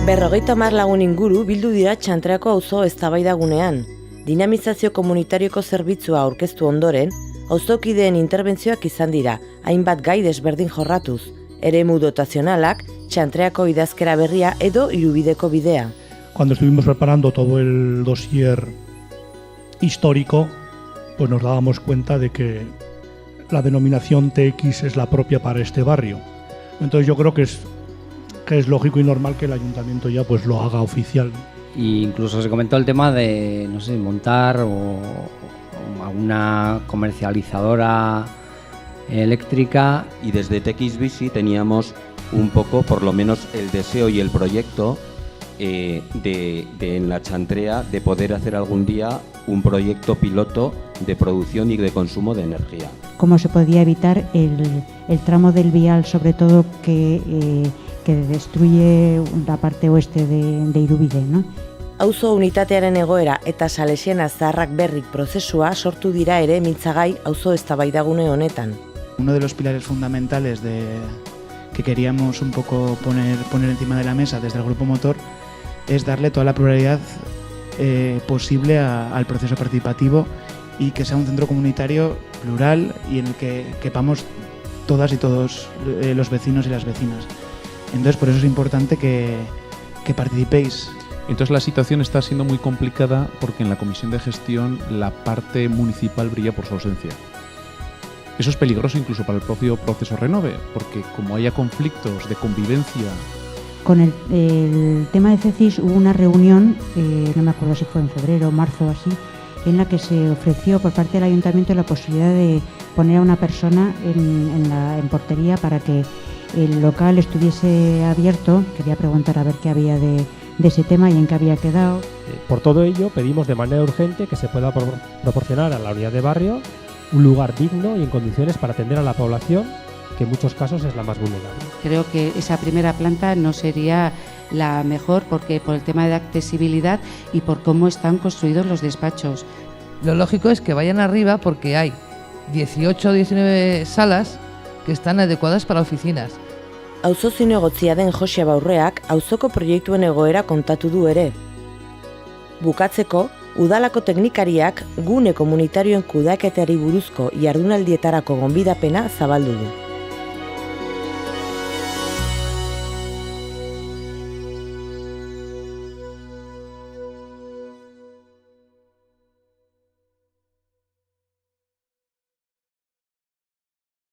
50 lagun inguru bildu dira Txantreako auzo eztabaidagunean. Dinamizazio komunitarioko zerbitzua aurkeztu ondoren, auzokideen interbentzioak izan dira, hainbat gai desberdin jorratuz, eremu dotazionalak, Txantreako idazkera berria edo Irubideko bidea. Cuando estuvimos preparando todo el dossier histórico, pues nos dábamos cuenta de que la denominación TX es la propia para este barrio. Entonces yo creo que es lógico y normal que el ayuntamiento ya pues lo haga oficial. Y incluso se comentó el tema de, no sé, montar o alguna comercializadora eléctrica. Y desde TX Bici teníamos un poco, por lo menos, el deseo y el proyecto de en la Chantrea de poder hacer algún día un proyecto piloto de producción y de consumo de energía. Cómo se podía evitar el tramo del vial, sobre todo que destruye la parte oeste de Irubide, ¿no? Auzo unitatearen egoera eta Salesiana zaharrak berrik prozesua sortu dira ere mintzagai auzo eztabaidagune honetan. Uno de los pilares fundamentales que queríamos un poco poner encima de la mesa desde el grupo motor es darle toda la pluralidad posible al proceso participativo y que sea un centro comunitario plural y en el que quepamos todas y todos los vecinos y las vecinas. Entonces por eso es importante que participéis. Entonces la situación está siendo muy complicada porque en la comisión de gestión la parte municipal brilla por su ausencia. Eso es peligroso incluso para el propio proceso Renove, porque como haya conflictos de convivencia. Con el tema de CECIS hubo una reunión, no me acuerdo si fue en febrero o marzo o así, en la que se ofreció por parte del ayuntamiento la posibilidad de poner a una persona en portería para que el local estuviese abierto. Quería preguntar a ver qué había de ese tema y en qué había quedado. Por todo ello, pedimos de manera urgente que se pueda proporcionar a la unidad de barrio un lugar digno y en condiciones para atender a la población, que en muchos casos es la más vulnerable. Creo que esa primera planta no sería la mejor porque por el tema de accesibilidad y por cómo están construidos los despachos. Lo lógico es que vayan arriba porque hay 18 o 19 salas que están adecuadas para oficinas. Auzo zinegotzia den Jose Baurreak auzoko proiektuen egoera kontatu du ere. Bukatzeko, udalako teknikariak gune komunitarioen kudeaketari buruzko jardunaldietarako gonbidapena zabaldu du.